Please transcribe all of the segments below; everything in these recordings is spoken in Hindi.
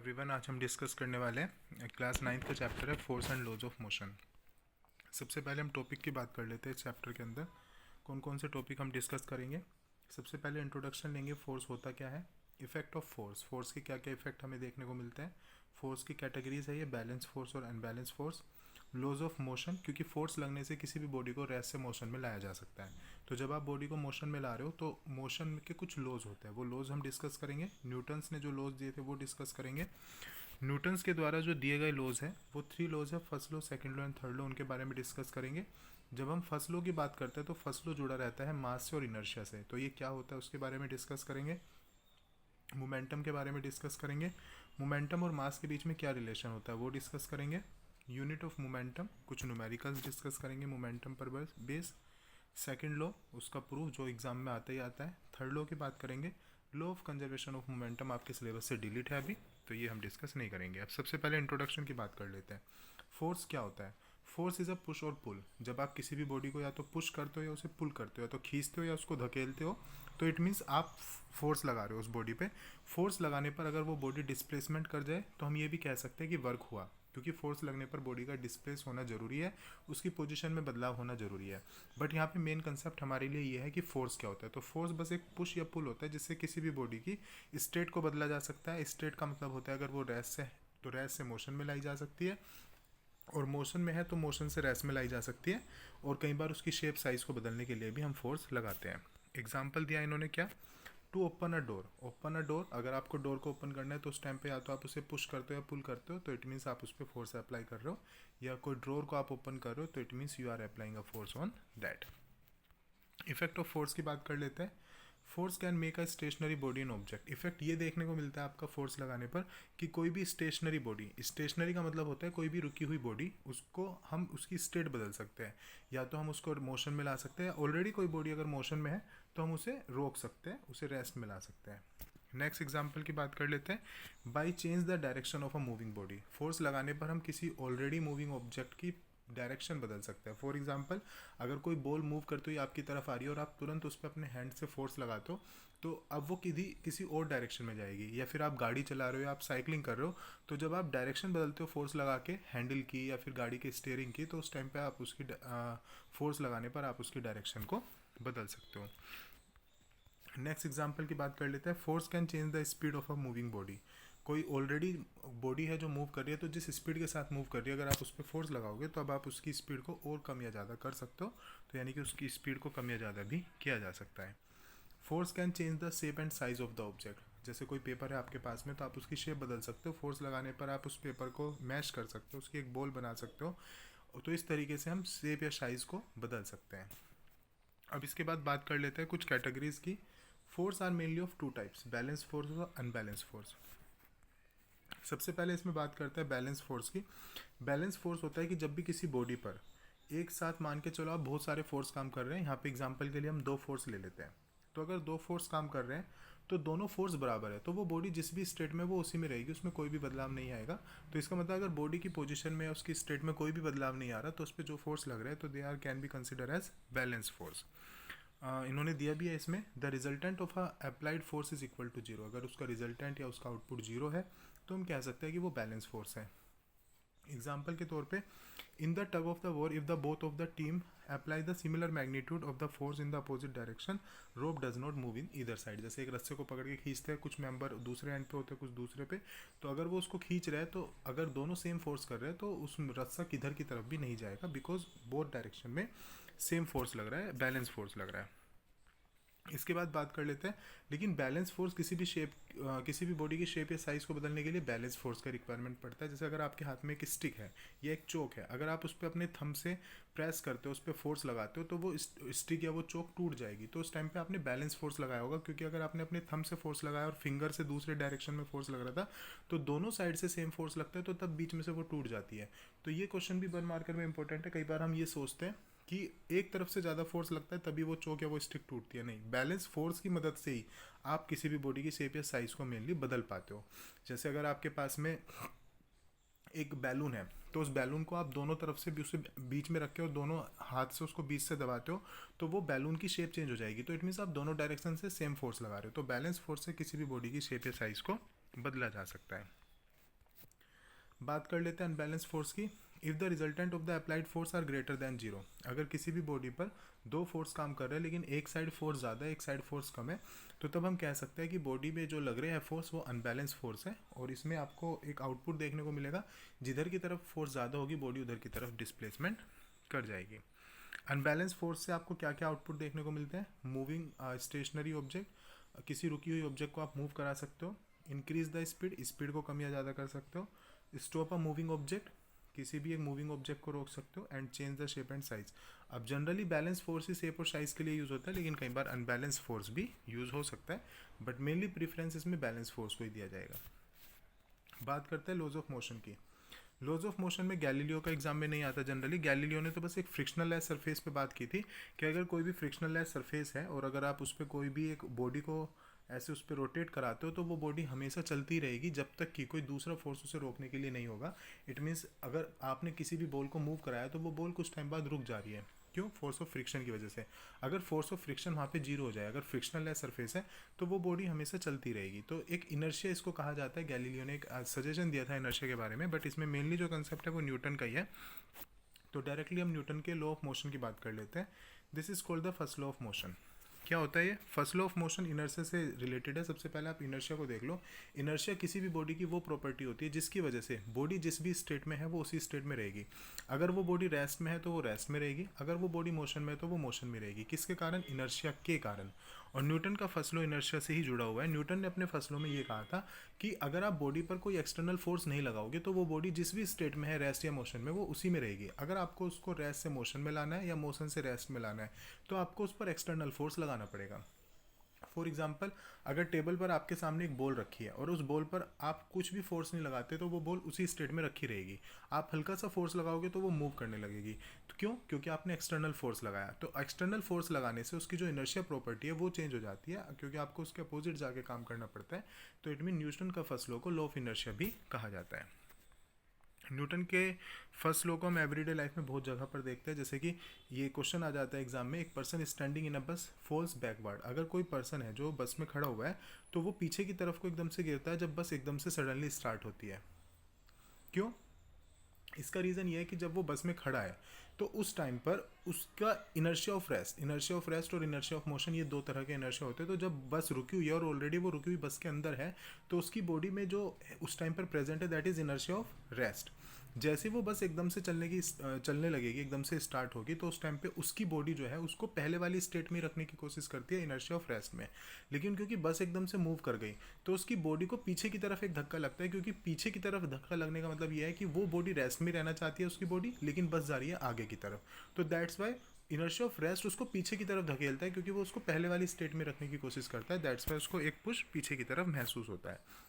एवरीवन, आज हम डिस्कस करने वाले हैं क्लास 9th का चैप्टर है force and laws of motion. सबसे पहले हम टॉपिक की बात कर लेते हैं। इस चैप्टर के अंदर कौन कौन से टॉपिक हम डिस्कस करेंगे। सबसे पहले इंट्रोडक्शन लेंगे, फोर्स होता क्या है, इफेक्ट ऑफ फोर्स, फोर्स के क्या क्या इफेक्ट हमें देखने को मिलते हैं, फोर्स की कैटेगरीज है ये, बैलेंस फोर्स और unbalance force, laws of motion, क्योंकि फोर्स लगने से किसी भी बॉडी को रेस्ट से मोशन में लाया जा सकता है। तो जब आप बॉडी को मोशन में ला रहे हो तो मोशन के कुछ लॉज होते हैं, वो लॉज हम डिस्कस करेंगे। न्यूटन्स ने जो लॉज दिए थे वो डिस्कस करेंगे। न्यूटन्स के द्वारा जो दिए गए लॉज हैं वो 3 लॉज है, first law, second law and third law, उनके बारे में डिस्कस करेंगे। जब हम फर्स्ट लॉ की बात करते हैं तो फर्स्ट लॉ जुड़ा रहता है मास से और इनर्शिया से, तो ये क्या होता है उसके बारे में डिस्कस करेंगे। मोमेंटम के बारे में डिस्कस करेंगे, मोमेंटम और मास के बीच में क्या रिलेशन होता है वो डिस्कस करेंगे। यूनिट ऑफ मोमेंटम, कुछ न्यूमेरिकल्स डिस्कस करेंगे मोमेंटम पर बेस। सेकंड लॉ, उसका प्रूफ जो एग्जाम में आता ही आता है। थर्ड लॉ की बात करेंगे, law of conservation of momentum आपके सिलेबस से डिलीट है अभी, तो ये हम डिस्कस नहीं करेंगे। अब सबसे पहले इंट्रोडक्शन की बात कर लेते हैं। फोर्स क्या होता है? फोर्स इज़ अ पुश और पुल। जब आप किसी भी बॉडी को या तो पुश करते हो या उसे पुल करते हो, या तो खींचते हो या उसको धकेलते हो, तो इट मीन्स आप फोर्स लगा रहे हो उस बॉडी पे। फोर्स लगाने पर अगर वो बॉडी डिस्प्लेसमेंट कर जाए तो हम ये भी कह सकते हैं कि वर्क हुआ, क्योंकि फोर्स लगने पर बॉडी का डिस्प्लेस होना जरूरी है, उसकी पोजीशन में बदलाव होना जरूरी है। बट यहाँ पे मेन कंसेप्ट हमारे लिए ये है कि फोर्स क्या होता है। तो फोर्स बस एक पुश या पुल होता है जिससे किसी भी बॉडी की स्टेट को बदला जा सकता है। स्टेट का मतलब होता है अगर वो रेस्ट से है तो रेस्ट से मोशन में लाई जा सकती है, और मोशन में है तो मोशन से रेस्ट में लाई जा सकती है, और कई बार उसकी शेप साइज को बदलने के लिए भी हम फोर्स लगाते हैं। एग्जाम्पल दिया इन्होंने क्या, to open a door. Open a door, अगर आपको डोर को ओपन करना है तो उस टाइम पे या तो आप उसे पुश करते हो या पुल करते हो, तो इट मीन्स आप उस पर फोर्स अप्लाई कर रहे हो। या कोई ड्रॉर को आप ओपन कर रहे हो तो it means you are applying a force on that. Effect of force की बात कर लेते हैं। Force can make a stationary body an object. Effect ये देखने को मिलता है आपका फोर्स लगाने पर कि कोई भी स्टेशनरी बॉडी, स्टेशनरी का मतलब होता है कोई भी रुकी हुई बॉडी, उसको हम उसकी स्टेट बदल सकते हैं, या तो हम उसको मोशन में ला सकते हैं। ऑलरेडी कोई बॉडी अगर मोशन में है तो हम उसे रोक सकते हैं, उसे रेस्ट में ला सकते हैं। नेक्स्ट एग्जाम्पल की बात कर लेते हैं। By change the direction of a moving body. Force लगाने पर हम किसी ऑलरेडी मूविंग ऑब्जेक्ट की डायरेक्शन बदल सकते हैं। फॉर एग्जांपल, अगर कोई बॉल मूव करते हुए आपकी तरफ आ रही है और आप तुरंत उस पर अपने हैंड से फोर्स लगाते हो तो अब वो किसी और डायरेक्शन में जाएगी। या फिर आप गाड़ी चला रहे हो या आप साइकिलिंग कर रहे हो, तो जब आप डायरेक्शन बदलते हो फोर्स लगा के हैंडल की या फिर गाड़ी के स्टीयरिंग की, तो उस टाइम पे आप उसकी फोर्स लगाने पर आप उसकी डायरेक्शन को बदल सकते हो। नेक्स्ट एग्जाम्पल की बात कर लेते हैं। Force can change the speed of a moving body. कोई ऑलरेडी बॉडी है जो मूव कर रही है, तो जिस स्पीड के साथ मूव कर रही है अगर आप उस पर फोर्स लगाओगे तो अब आप उसकी स्पीड को और कम या ज़्यादा कर सकते हो, तो यानी कि उसकी स्पीड को कम या ज़्यादा भी किया जा सकता है। Force can change the shape and size of the object. जैसे कोई पेपर है आपके पास में तो आप उसकी शेप बदल सकते हो, फोर्स लगाने पर आप उस पेपर को मैश कर सकते हो, उसकी एक बॉल बना सकते हो। तो इस तरीके से हम शेप या साइज को बदल सकते हैं। अब इसके बाद बात कर लेते हैं कुछ कैटेगरीज की। Force are mainly of two types, balance force और अनबैलेंस फोर्स। सबसे पहले इसमें बात करते हैं बैलेंस फोर्स की। बैलेंस फोर्स होता है कि जब भी किसी बॉडी पर एक साथ मान के चलो आप बहुत सारे फोर्स काम कर रहे हैं, यहाँ पे एग्जांपल के लिए हम 2 फोर्स ले लेते हैं। तो अगर 2 फोर्स काम कर रहे हैं तो दोनों फोर्स बराबर है, तो वो बॉडी जिस भी स्टेट में वो उसी में रहेगी, उसमें कोई भी बदलाव नहीं आएगा। तो इसका मतलब अगर बॉडी की पोजीशन में या उसकी स्टेट में कोई भी बदलाव नहीं आ रहा तो उस पर जो फोर्स लग रहा है तो they are can be consider as balance force. इन्होंने दिया भी है इसमें, the resultant of a applied force is equal to zero. अगर उसका रिजल्टेंट या उसका आउटपुट जीरो है तो हम कह सकते हैं कि वो बैलेंस फोर्स है। एग्जाम्पल के तौर पे, in the tug of the war if the both of the team apply the similar magnitude of the force in the opposite direction, rope does not move in either side. जैसे एक रस्से को पकड़ के खींचते हैं, कुछ मेंबर दूसरे एंड पे होते हैं कुछ दूसरे पे, तो अगर वो उसको खींच रहे हैं तो अगर दोनों सेम फोर्स कर रहे हैं तो उस रस्सा किधर की तरफ भी नहीं जाएगा, बिकॉज बोथ डायरेक्शन में सेम फोर्स लग रहा है, बैलेंस फोर्स लग रहा है। इसके बाद बात कर लेते हैं, लेकिन बैलेंस फोर्स किसी भी बॉडी की शेप या साइज़ को बदलने के लिए बैलेंस फोर्स का रिक्वायरमेंट पड़ता है। जैसे अगर आपके हाथ में एक स्टिक है या एक चोक है, अगर आप उस पर अपने थंब से प्रेस करते हो, उस पर फोर्स लगाते हो, तो वो स्टिक या वो चोक टूट जाएगी। तो उस टाइम पे आपने बैलेंस फोर्स लगाया होगा, क्योंकि अगर आपने अपने थंब से फोर्स लगाया और फिंगर से दूसरे डायरेक्शन में फोर्स लग रहा था तो दोनों साइड से सेम फोर्स लगता है, तो तब बीच में से वो टूट जाती है। तो ये क्वेश्चन भी 1 मार्कर में इंपॉर्टेंट है। कई बार हम ये सोचते हैं कि एक तरफ से ज़्यादा फोर्स लगता है तभी वो चोक या वो स्टिक टूटती है, नहीं, बैलेंस फोर्स की मदद से ही आप किसी भी बॉडी की शेप या साइज़ को मेनली बदल पाते हो। जैसे अगर आपके पास में एक बैलून है तो उस बैलून को आप दोनों तरफ से भी उसे बीच में रख के और दोनों हाथ से उसको बीच से दबाते हो तो वो बैलून की शेप चेंज हो जाएगी, तो इट मीन्स आप दोनों डायरेक्शन से सेम फोर्स लगा रहे हो। तो बैलेंस फोर्स से किसी भी बॉडी की शेप या साइज़ को बदला जा सकता है। बात कर लेते हैं अनबैलेंस फोर्स की। If the resultant of the applied force are greater than zero, अगर किसी भी बॉडी पर दो फोर्स काम कर रहे हैं लेकिन एक साइड फोर्स ज़्यादा है एक साइड फोर्स कम है, तो तब हम कह सकते हैं कि बॉडी में जो लग रहे हैं फोर्स वो अनबैलेंस फोर्स है। और इसमें आपको एक आउटपुट देखने को मिलेगा, जिधर की तरफ फोर्स ज़्यादा होगी बॉडी उधर की तरफ डिस्प्लेसमेंट कर जाएगी। अनबैलेंस फोर्स से आपको क्या क्या आउटपुट देखने को मिलते हैं? मूविंग स्टेशनरी ऑब्जेक्ट, किसी रुकी हुई ऑब्जेक्ट को आप मूव करा सकते हो। इंक्रीज द स्पीड, स्पीड को कम या ज़्यादा कर सकते हो। स्टॉप अ मूविंग ऑब्जेक्ट, किसी भी एक मूविंग ऑब्जेक्ट को रोक सकते हो। And change the shape and size. अब जनरली बैलेंस फोर्स ही शेप और साइज के लिए यूज़ होता है, लेकिन कई बार अनबैलेंस फोर्स भी यूज़ हो सकता है, बट मेनली प्रीफरेंस इसमें बैलेंस फोर्स को ही दिया जाएगा। बात करते हैं लॉज ऑफ मोशन की। लॉज ऑफ मोशन में गैलीलियो का एग्जाम में नहीं आता जनरली। गैलीलियो ने तो बस एक फ्रिक्शनल लेस सरफेस पे बात की थी कि अगर कोई भी फ्रिक्शनल लेस सरफेस है और अगर आप उस पर कोई भी एक बॉडी को ऐसे उस पर रोटेट कराते हो तो वो बॉडी हमेशा चलती रहेगी जब तक कि कोई दूसरा फोर्स उसे रोकने के लिए नहीं होगा। इट मीन्स अगर आपने किसी भी बॉल को मूव कराया तो वो बॉल कुछ टाइम बाद रुक जा रही है। क्यों? फोर्स ऑफ फ्रिक्शन की वजह से। अगर फोर्स ऑफ फ्रिक्शन वहाँ पे जीरो हो जाए, अगर फ्रिक्शनल लेस सरफेस है, तो वो बॉडी हमेशा चलती रहेगी। तो एक इनर्शिया इसको कहा जाता है। गैलीलियो ने एक सजेशन दिया था इनर्शिया के बारे में, बट इसमें मेनली जो कंसेप्ट है वो न्यूटन का ही है। तो डायरेक्टली हम न्यूटन के लॉ ऑफ मोशन की बात कर लेते हैं। This is called the first law of motion. क्या होता है ये? First law of motion inertia से रिलेटेड है। सबसे पहले आप इनर्शिया को देख लो। इनर्शिया किसी भी बॉडी की वो प्रॉपर्टी होती है जिसकी वजह से बॉडी जिस भी स्टेट में है वो उसी स्टेट में रहेगी। अगर वो बॉडी रेस्ट में है तो वो रेस्ट में रहेगी, अगर वो बॉडी मोशन में है तो वो मोशन में रहेगी। किसके कारण? इनर्शिया के कारण। और न्यूटन का फर्स्ट लॉ इनर्शिया से ही जुड़ा हुआ है। न्यूटन ने अपने फर्स्ट लॉ में ये कहा था कि अगर आप बॉडी पर कोई एक्सटर्नल फोर्स नहीं लगाओगे तो वो बॉडी जिस भी स्टेट में है, रेस्ट या मोशन में, वो उसी में रहेगी। अगर आपको उसको रेस्ट से मोशन में लाना है या मोशन से रेस्ट में लाना है तो आपको उस पर एक्सटर्नल फोर्स लगाना पड़ेगा। फॉर एग्जाम्पल, अगर टेबल पर आपके सामने एक बॉल रखी है और उस बॉल पर आप कुछ भी फोर्स नहीं लगाते तो वो बॉल उसी स्टेट में रखी रहेगी। आप हल्का सा फोर्स लगाओगे तो वो मूव करने लगेगी। तो क्यों? क्योंकि आपने एक्सटर्नल फोर्स लगाया। तो एक्सटर्नल फोर्स लगाने से उसकी जो इनर्शिया प्रॉपर्टी है वो चेंज हो जाती है, क्योंकि आपको उसके अपोजिट जाके काम करना पड़ता है। तो इट मीन न्यूटन का फर्स्ट लॉ को लॉ ऑफ इनर्शिया भी कहा जाता है। न्यूटन के फर्स्ट लॉ को हम एवरीडे लाइफ में बहुत जगह पर देखते हैं। जैसे कि ये क्वेश्चन आ जाता है एग्जाम में, एक पर्सन स्टैंडिंग इन अ बस फॉल्स बैकवर्ड। अगर कोई पर्सन है जो बस में खड़ा हुआ है तो वो पीछे की तरफ को एकदम से गिरता है जब बस एकदम से सडनली स्टार्ट होती है। क्यों? इसका रीज़न ये है कि जब वो बस में खड़ा है तो उस टाइम पर उसका इनर्शिया ऑफ रेस्ट और इनर्शिया ऑफ मोशन, ये दो तरह के इनर्शिया होते हैं। तो जब बस रुकी हुई है और ऑलरेडी वो रुकी हुई बस के अंदर है तो उसकी बॉडी में जो उस टाइम पर प्रेजेंट है that is inertia of rest. जैसे वो बस एकदम से चलने लगेगी, एकदम से स्टार्ट होगी, तो उस टाइम पे उसकी बॉडी जो है उसको पहले वाली स्टेट में रखने की कोशिश करती है इनर्शिया ऑफ रेस्ट में। लेकिन क्योंकि बस एकदम से मूव कर गई तो उसकी बॉडी को पीछे की तरफ एक धक्का लगता है, क्योंकि पीछे की तरफ धक्का लगने का मतलब ये है कि वो बॉडी रेस्ट में रहना चाहती है उसकी बॉडी, लेकिन बस जा रही है आगे की तरफ। तो that's why inertia of rest उसको पीछे की तरफ धकेलता है, क्योंकि वो उसको पहले वाली स्टेट में रखने की कोशिश करता है। दैट्स वाई उसको एक पुश पीछे की तरफ महसूस होता है।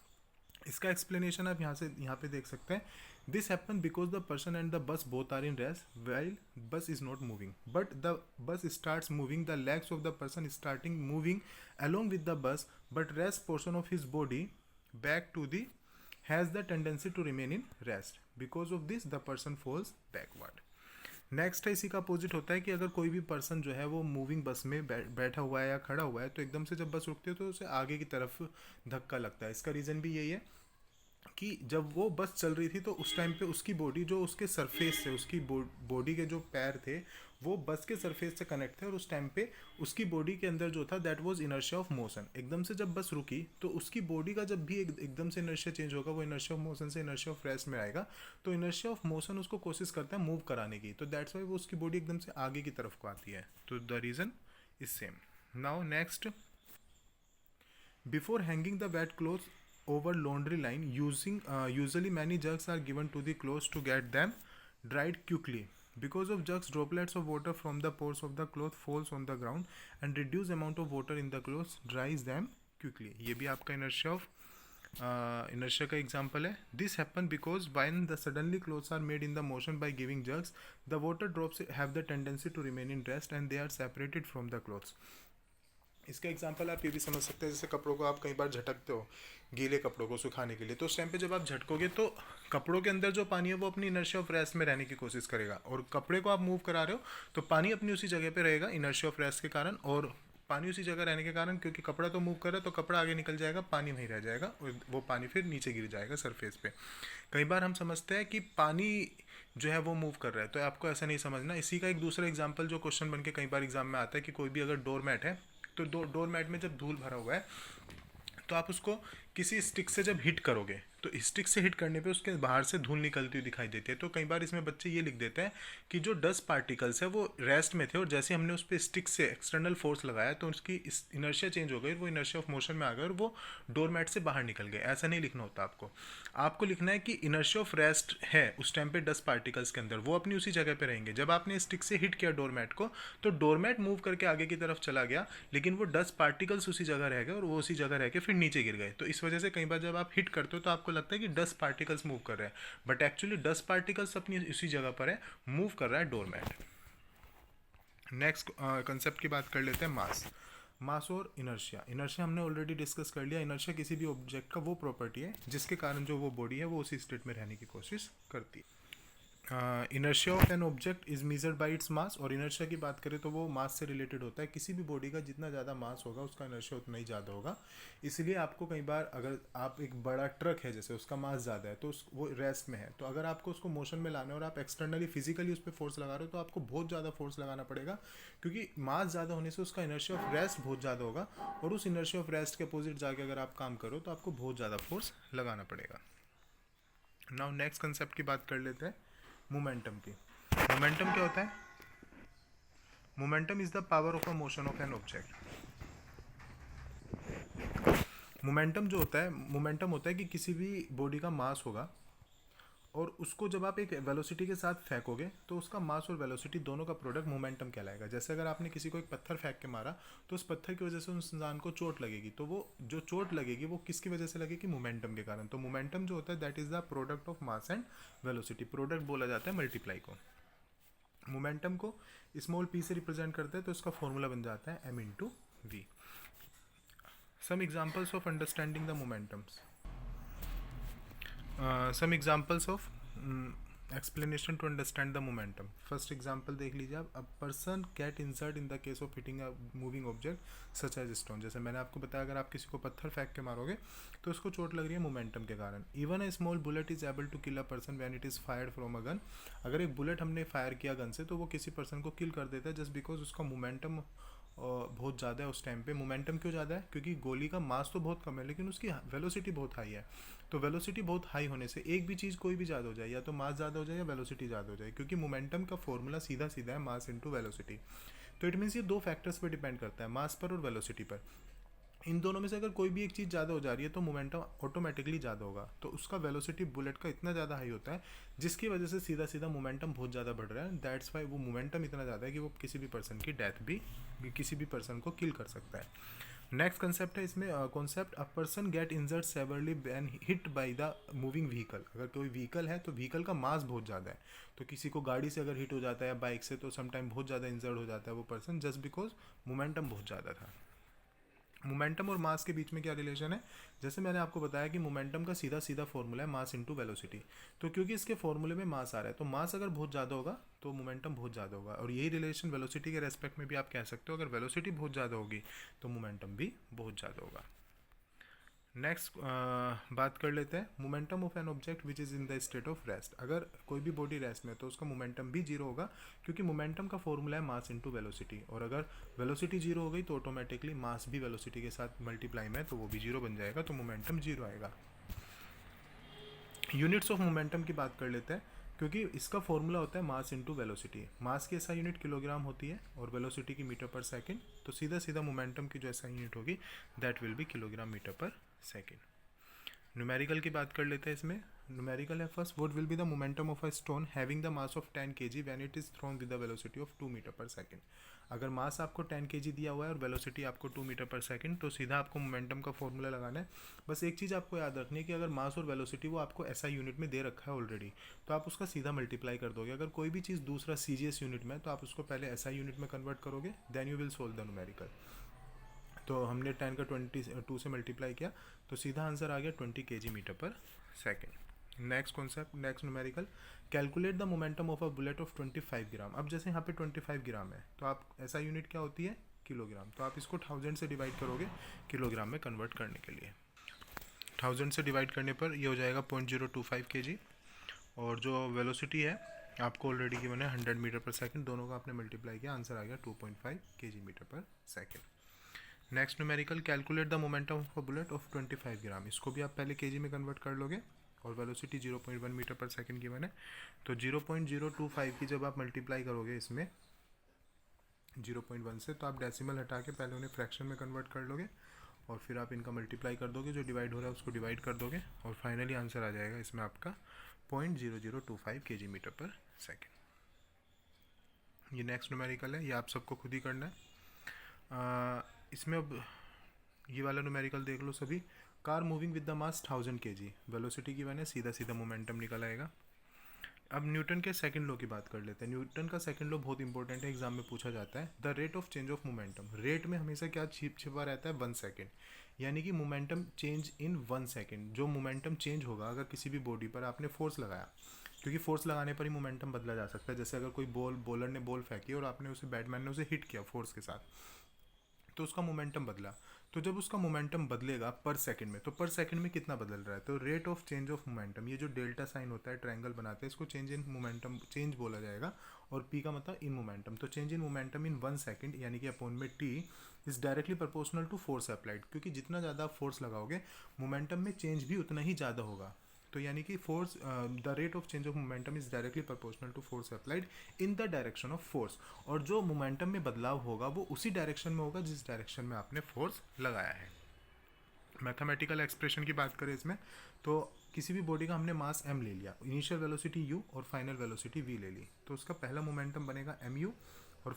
इसका एक्सप्लेनेशन आप यहाँ पे देख सकते हैं। This happen because the person and the bus both are in rest while bus is not moving, but the bus starts moving, the legs of the person starting moving along with the bus, but rest portion of his body back to the has the tendency to remain in rest. Because of this the person falls backward. Next है इसी का अपोजिट होता है कि अगर कोई भी पर्सन जो है वो मूविंग बस में बैठा हुआ है या खड़ा हुआ है तो एकदम से जब बस रुकती है तो उसे आगे की तरफ धक्का लगता है। इसका रीज़न भी यही है कि जब वो बस चल रही थी तो उस टाइम पे उसकी बॉडी जो उसके सरफेस से, उसकी बॉडी के जो पैर थे वो बस के सरफेस से कनेक्ट थे, और उस टाइम पे उसकी बॉडी के अंदर जो था that was inertia of motion. एकदम से जब बस रुकी तो उसकी बॉडी का जब भी एकदम से इनर्शिया चेंज होगा वो इनर्शिया ऑफ मोशन से इनर्शिया ऑफ रेस्ट में आएगा। तो इनर्शिया ऑफ मोशन उसको कोशिश करता है मूव कराने की, तो दैट्स वाई वो उसकी बॉडी एकदम से आगे की तरफ को आती है। तो the reason is same. Now next, before hanging the wet cloth over laundry line usually many jugs are given to the clothes to get them dried quickly. Because of jugs, droplets of water from the pores of the cloth falls on the ground and reduced amount of water in the clothes dries them quickly. ये भी आपका inertia का example है. This happen because when the suddenly clothes are made in the motion by giving jugs, the water drops have the tendency to remain in rest and they are separated from the clothes. इसका एग्जांपल आप ये भी समझ सकते हैं, जैसे कपड़ों को आप कई बार झटकते हो गीले कपड़ों को सुखाने के लिए, तो उस टाइम पे जब आप झटकोगे तो कपड़ों के अंदर जो पानी है वो अपनी इनर्शिया ऑफ रेस्ट में रहने की कोशिश करेगा, और कपड़े को आप मूव करा रहे हो तो पानी अपनी उसी जगह पे रहेगा इनर्शिया ऑफ रेस्ट के कारण, और पानी उसी जगह रहने के कारण, क्योंकि कपड़ा तो मूव कर रहा है तो कपड़ा आगे निकल जाएगा, पानी वहीं रह जाएगा और वो पानी फिर नीचे गिर जाएगा सरफेस पे। कई बार हम समझते हैं कि पानी जो है वो मूव कर रहा है, तो आपको ऐसा नहीं समझना। इसी का एक दूसरा एग्जाम्पल जो क्वेश्चन बन के कई बार एग्जाम में आता है कि कोई भी अगर डोर मैट है, तो डोर मैट में जब धूल भरा हुआ है तो आप उसको किसी स्टिक से जब हिट करोगे तो स्टिक से हिट करने पे उसके बाहर से धूल निकलती हुई दिखाई देती है। तो कई बार इसमें बच्चे ये लिख देते हैं कि जो डस्ट पार्टिकल्स है वो रेस्ट में थे और जैसे हमने उस पर स्टिक से एक्सटर्नल फोर्स लगाया तो उसकी इनर्शिया चेंज हो गई, वो इनर्शिया ऑफ मोशन में आ गए और वो डोरमैट से बाहर निकल गए। ऐसा नहीं लिखना होता आपको। आपको लिखना है कि इनर्शिया ऑफ रेस्ट है उस टाइम पे डस्ट पार्टिकल्स के अंदर, वो अपनी उसी जगह पे रहेंगे। जब आपने स्टिक से हिट किया डोरमैट को तो डोरमैट मूव करके आगे की तरफ चला गया, लेकिन वो डस्ट पार्टिकल्स उसी जगह रह गए और वो उसी जगह रह के फिर नीचे गिर गए। तो इस वजह से कई बार जब आप हिट करते हो तो आपको लगता है कि डस्ट पार्टिकल्स मूव कर रहे हैं, बट एक्चुअली डस्ट पार्टिकल्स अपनी उसी जगह पर है, मूव कर रहा है डोरमैट। नेक्स्ट कंसेप्ट की बात कर लेते हैं, मास। मास और इनर्शिया। इनर्शिया हमने ऑलरेडी डिस्कस कर लिया। इनर्शिया किसी भी ऑब्जेक्ट का वो प्रॉपर्टी है जिसके कारण जो वो बॉडी है वो उसी स्टेट में रहने की कोशिश करती है। Inertia of an object is measured by its mass. और इनर्शिया की बात करें तो वो मास से रिलेटेड होता है। किसी भी बॉडी का जितना ज़्यादा मास होगा उसका इनर्शिया उतना ही ज़्यादा होगा। इसलिए आपको कई बार, अगर आप एक बड़ा ट्रक है जैसे, उसका मास ज़्यादा है तो वो रेस्ट में है, तो अगर आपको उसको मोशन में लाना है और आप एक्सटर्नली फिजिकली उस पर फोर्स लगा रहे हो तो आपको बहुत ज़्यादा फोर्स लगाना पड़ेगा, क्योंकि मास ज़्यादा होने से उसका इनर्शिया ऑफ रेस्ट बहुत ज़्यादा होगा और उस इनर्शिया ऑफ रेस्ट के अपोजिट जाके अगर आप काम करो तो आपको बहुत ज़्यादा फोर्स लगाना पड़ेगा। नाउ नेक्स्ट कंसेप्ट की बात कर लेते हैं, मोमेंटम की। मोमेंटम क्या होता है? Momentum is the power of a motion of an object. Momentum जो होता है, मोमेंटम होता है कि किसी भी बॉडी का मास होगा और उसको जब आप एक वेलोसिटी के साथ फेंकोगे तो उसका मास और वेलोसिटी दोनों का प्रोडक्ट मोमेंटम कहलाएगा। जैसे अगर आपने किसी को एक पत्थर फेंक के मारा तो उस पत्थर की वजह से उस इंसान को चोट लगेगी, तो वो जो चोट लगेगी वो किसकी वजह से लगेगी? मोमेंटम के कारण। तो मोमेंटम जो होता है that is the product of mass and velocity. Product बोला जाता है मल्टीप्लाई को। मोमेंटम को स्मॉल पी से रिप्रेजेंट करते हैं तो इसका फॉर्मूला बन जाता है m into v. Some examples of understanding the momentums. Some examples of explanation to understand the momentum. First example देख लीजिए आप। A person get injured in the case of hitting a moving object such as stone. जैसे मैंने आपको बताया अगर आप किसी को पत्थर फेंक के मारोगे तो उसको चोट लग रही है मोमेंटम के कारण। Even a small bullet is able to kill a person when it is fired from a gun. अगर एक बुलेट हमने फायर किया गन से तो वो किसी पर्सन को किल कर देता है जस्ट बिकॉज उसका मोमेंटम बहुत ज़्यादा है उस टाइम पे। मोमेंटम क्यों ज़्यादा है? क्योंकि गोली का मास तो बहुत कम है लेकिन उसकी वेलोसिटी बहुत हाई है। तो वेलोसिटी बहुत हाई होने से एक भी चीज़ कोई भी ज़्यादा हो जाए, या तो मास ज़्यादा हो जाए या वेलोसिटी ज़्यादा हो जाए, क्योंकि मोमेंटम का फॉर्मूला सीधा सीधा है मास इंटू वेलोसिटी। तो इट मीन्स ये दो फैक्टर्स पर डिपेंड करता है, मास पर और वेलोसिटी पर। इन दोनों में से अगर कोई भी एक चीज़ ज़्यादा हो जा रही है तो मोमेंटम ऑटोमेटिकली ज़्यादा होगा। तो उसका वेलोसिटी बुलेट का इतना ज़्यादा हाई होता है जिसकी वजह से सीधा सीधा मोमेंटम बहुत ज़्यादा बढ़ रहा है। दैट्स वाई वो मोमेंटम इतना ज़्यादा है कि वो किसी भी पर्सन की डेथ भी किसी भी पर्सन को किल कर सकता है। नेक्स्ट कंसेप्ट है इसमें concept, a person get injured severally when hit by the moving vehicle. अगर कोई व्हीकल है तो व्हीकल का मास बहुत ज़्यादा है, तो किसी को गाड़ी से अगर हिट हो जाता है या बाइक से तो समटाइम बहुत ज़्यादा इंजर्ड हो जाता है वो पर्सन जस्ट बिकॉज मोमेंटम बहुत ज़्यादा था। मोमेंटम और मास के बीच में क्या रिलेशन है? जैसे मैंने आपको बताया कि मोमेंटम का सीधा सीधा फॉर्मूला है मास इंटू वेलोसिटी। तो क्योंकि इसके फॉर्मूले में मास आ रहा है तो मास अगर बहुत ज़्यादा होगा तो मोमेंटम बहुत ज़्यादा होगा। और यही रिलेशन वेलोसिटी के रेस्पेक्ट में भी आप कह सकते हो, अगर वेलोसिटी बहुत ज़्यादा होगी तो मोमेंटम भी बहुत ज़्यादा होगा। नेक्स्ट बात कर लेते हैं momentum of an object which is in the state of rest. अगर कोई भी बॉडी रेस्ट में तो उसका मोमेंटम भी जीरो होगा, क्योंकि मोमेंटम का फॉर्मूला है मास इंटू वेलोसिटी। और अगर वेलोसिटी जीरो हो गई तो ऑटोमेटिकली मास भी वेलोसिटी के साथ मल्टीप्लाई में है तो वो भी जीरो बन जाएगा, तो मोमेंटम जीरो आएगा। यूनिट्स ऑफ मोमेंटम की बात कर लेते हैं, क्योंकि इसका फॉर्मूला होता है मास इंटू वेलोसिटी। मास की ऐसा यूनिट किलोग्राम होती है और वेलोसिटी की मीटर पर सेकंड, तो सीधा सीधा मोमेंटम की जो ऐसा यूनिट होगी that will be kilogram metre per second. Numerical की बात कर लेते हैं इसमें। न्यूमेरिकल है first, what will be the momentum of a stone having the mass of 10 kg when it is thrown with the velocity of 2 metre per second. अगर मास आपको 10 kg दिया हुआ है और वेलोसिटी आपको 2 मीटर पर सेकंड, तो सीधा आपको मोमेंटम का फॉर्मूला लगाना है। बस एक चीज़ आपको याद रखनी है कि अगर मास और वेलोसिटी वो आपको ऐसा यूनिट में दे रखा है ऑलरेडी, तो आप उसका सीधा मल्टीप्लाई कर दोगे। अगर कोई भी चीज़ दूसरा CGS यूनिट में तो आप उसको पहले SI यूनिट में कन्वर्ट करोगे, then you will solve the numerical. तो हमने 10 का 22 से मल्टीप्लाई किया तो सीधा आंसर आ गया 20 kg मीटर पर second. Next concept, next numerical, calculate the momentum of a bullet of 25 ग्राम। अब जैसे यहाँ पे 25 ग्राम है तो आप ऐसा यूनिट क्या होती है किलोग्राम। तो आप इसको 1000 से डिवाइड करोगे किलोग्राम में कन्वर्ट करने के लिए। 1000 से डिवाइड करने पर ये हो जाएगा 0.025 kg। और जो वेलोसिटी है आपको ऑलरेडी गिवन है 100 मीटर पर सेकंड, दोनों का आपने मल्टीप्लाई किया, आंसर आ गया 2.5 kg metre per second. Next numerical, calculate the momentum of a bullet of 25 ग्राम। इसको भी आप पहले केजी में कन्वर्ट कर लोगे और velocity 0.1 metre per second given है। तो 0.025 की जब आप मल्टीप्लाई करोगे इसमें 0.1 से, तो आप डेसिमल हटा के पहले उन्हें फ्रैक्शन में कन्वर्ट कर लोगे और फिर आप इनका मल्टीप्लाई कर दोगे, जो डिवाइड हो रहा है उसको डिवाइड कर दोगे और फाइनली आंसर आ जाएगा इसमें आपका 0.0025 kg मीटर पर सेकेंड। ये नेक्स्ट न्यूमेरिकल है, ये आप सबको खुद ही करना है। इसमें अब ये वाला न्यूमेरिकल देख लो सभी। Car moving with the mass 1000 kg, velocity की मैंने सीधा सीधा मोमेंटम निकल आएगा। अब न्यूटन के सेकंड लॉ की बात कर लेते हैं। न्यूटन का सेकंड लॉ बहुत इंपॉर्टेंट है, एग्जाम में पूछा जाता है। The rate of change of momentum, rate में हमेशा क्या छिपा रहता है, 1 सेकेंड, यानी कि मोमेंटम चेंज इन 1 सेकेंड। जो मोमेंटम चेंज होगा अगर किसी भी बॉडी पर आपने फोर्स लगाया, क्योंकि फोर्स लगाने पर ही मोमेंटम बदला जा सकता है। जैसे अगर कोई बॉलर ने बॉल फेंकी और आपने उसे, बैटमैन ने उसे हिट किया फोर्स के साथ, तो उसका मोमेंटम बदला। तो जब उसका मोमेंटम बदलेगा पर सेकंड में, तो पर सेकंड में कितना बदल रहा है, तो rate of change of momentum, ये जो डेल्टा साइन होता है, ट्रायंगल बनाते हैं, इसको चेंज इन मोमेंटम, चेंज बोला जाएगा। और पी का मतलब इन मोमेंटम, तो change in momentum in 1 second यानी कि अपॉन में t is directly proportional to force applied, क्योंकि जितना ज़्यादा फोर्स लगाओगे मोमेंटम में चेंज भी उतना ही ज़्यादा होगा। तो यानी कि force, the rate of change of momentum is directly proportional to force applied in the direction of force. और जो मोमेंटम में बदलाव होगा वो उसी डायरेक्शन में होगा जिस डायरेक्शन में आपने फोर्स लगाया है। मैथमेटिकल एक्सप्रेशन की बात करें इसमें, तो किसी भी बॉडी का हमने मास m ले लिया, इनिशियल वेलोसिटी u और फाइनल वेलोसिटी v ले ली, तो उसका पहला मोमेंटम बनेगा mu और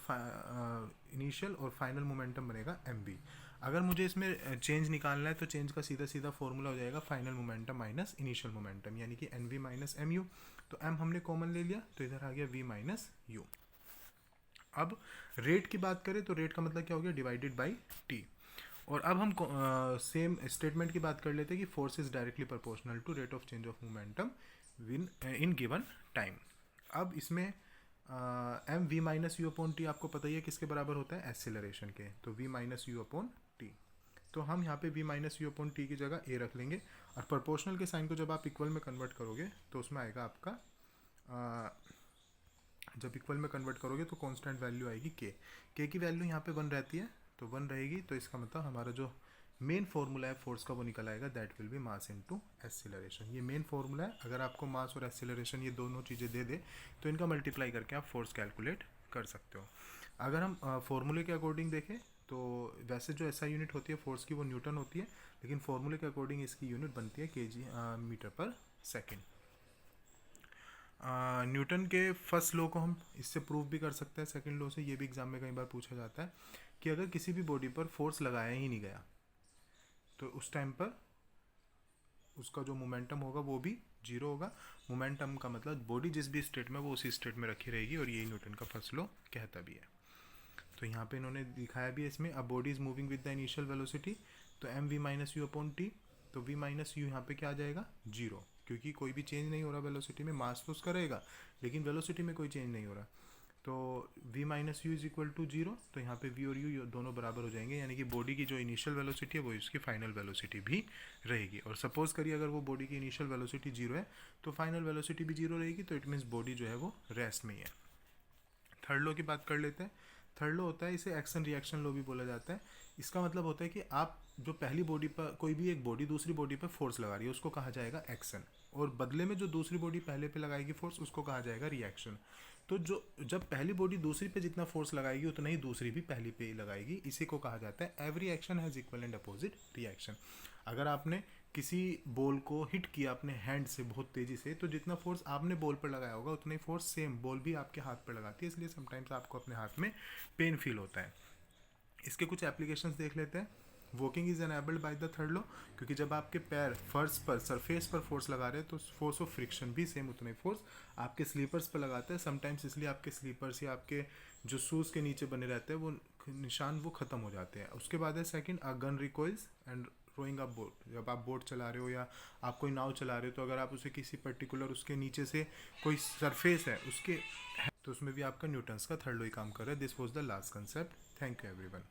इनिशियल और फाइनल मोमेंटम बनेगा mv। अगर मुझे इसमें चेंज निकालना है तो चेंज का सीधा सीधा फॉर्मूला हो जाएगा final momentum minus initial momentum, यानी कि nv माइनस mu। तो m हमने कॉमन ले लिया तो इधर आ गया v माइनस u। अब रेट की बात करें तो रेट का मतलब क्या हो गया, डिवाइडेड बाई t। और अब हम सेम स्टेटमेंट की बात कर लेते हैं कि force is directly proportional to rate of change of momentum in given time. अब इसमें m we minus you upon t आपको पता ही है किसके बराबर होता है, एक्सेलरेशन के, तो we minus you upon T. तो हम यहाँ पे v minus you upon t की जगह ए रख लेंगे और प्रोपोर्शनल के साइन को जब आप इक्वल में कन्वर्ट करोगे तो उसमें आएगा आपका जब इक्वल में कन्वर्ट करोगे तो कांस्टेंट वैल्यू आएगी के की वैल्यू यहाँ पे 1 रहती है, तो 1 रहेगी। तो इसका मतलब हमारा जो मेन फॉर्मूला है फोर्स का वो निकल आएगा, that will B mass into acceleration. ये मेन फॉर्मूला है। अगर आपको मास और एक्सीलरेशन ये दोनों चीज़ें दे दे तो इनका मल्टीप्लाई करके आप फोर्स कैलकुलेट कर सकते हो। अगर हम फॉर्मूले के अकॉर्डिंग देखें तो वैसे जो ऐसा यूनिट होती है फोर्स की वो न्यूटन होती है, लेकिन फॉर्मूले के अकॉर्डिंग इसकी यूनिट बनती है केजी मीटर पर सेकेंड। न्यूटन के फर्स्ट लॉ को हम इससे प्रूव भी कर सकते हैं, सेकंड लॉ से। ये भी एग्जाम में कई बार पूछा जाता है कि अगर किसी भी बॉडी पर फोर्स लगाया ही नहीं गया तो उस टाइम पर उसका जो मोमेंटम होगा वो भी जीरो होगा। मोमेंटम का मतलब बॉडी जिस भी स्टेट में वो उसी स्टेट में रखी रहेगी, और यही न्यूटन का फर्स्ट लॉ कहता भी है। तो यहाँ पे इन्होंने दिखाया भी है इसमें, अब body is moving with the initial velocity, तो M we minus you upon T, तो वी माइनस यू यहाँ पे क्या आ जाएगा, जीरो, क्योंकि कोई भी चेंज नहीं हो रहा वेलोसिटी में। मास तो उसका रहेगा लेकिन वेलोसिटी में कोई चेंज नहीं हो रहा, तो v minus u is equal to zero. तो यहाँ पे v और u दोनों बराबर हो जाएंगे, यानी कि बॉडी की जो इनिशियल वेलोसिटी है वो इसकी फाइनल वेलोसिटी भी रहेगी। और सपोज करिए अगर वो बॉडी की इनिशियल वेलोसिटी जीरो है तो फाइनल वेलोसिटी भी जीरो रहेगी, तो इट मीन्स बॉडी जो है वो रेस्ट में ही है। थर्ड लॉ की बात कर लेते हैं। थर्ड लॉ होता है, इसे एक्शन रिएक्शन लॉ भी बोला जाता है। इसका मतलब होता है कि आप जो पहली बॉडी पर, कोई भी एक बॉडी दूसरी बॉडी पर फोर्स लगा रही है उसको कहा जाएगा एक्शन, और बदले में जो दूसरी बॉडी पहले पे लगाएगी फोर्स उसको कहा जाएगा रिएक्शन। तो जो जब पहली बॉडी दूसरी पे जितना फोर्स लगाएगी उतना ही दूसरी भी पहली पे लगाएगी, इसी को कहा जाता है every action has equal and opposite reaction. अगर आपने किसी बॉल को हिट किया अपने हैंड से बहुत तेज़ी से, तो जितना फोर्स आपने बॉल पर लगाया होगा उतना ही फोर्स सेम बॉल भी आपके हाथ पर लगाती है, इसलिए समटाइम्स आपको अपने हाथ में पेन फील होता है। इसके कुछ एप्लीकेशंस देख लेते हैं। Walking is enabled by the third law, क्योंकि जब आपके पैर फर्श पर, सरफेस पर फोर्स लगा रहे हैं तो फोर्स ऑफ फ्रिक्शन भी सेम उतना ही फोर्स आपके स्लीपर्स पर लगाते हैं समटाइम्स, इसलिए आपके स्लीपर्स या आपके जो शूज़ के नीचे बने रहते हैं वो निशान वो ख़त्म हो जाते हैं। उसके बाद है second, a gun recoils and rowing a boat. जब आप बोट चला रहे हो या आप कोई नाव चला रहे हो तो अगर आप उसे किसी पर्टिकुलर उसके नीचे से कोई सरफेस है उसके, तो उसमें भी आपका न्यूटन्स का थर्ड लॉ ही काम कर रहा है। This was the last concept. Thank you everyone.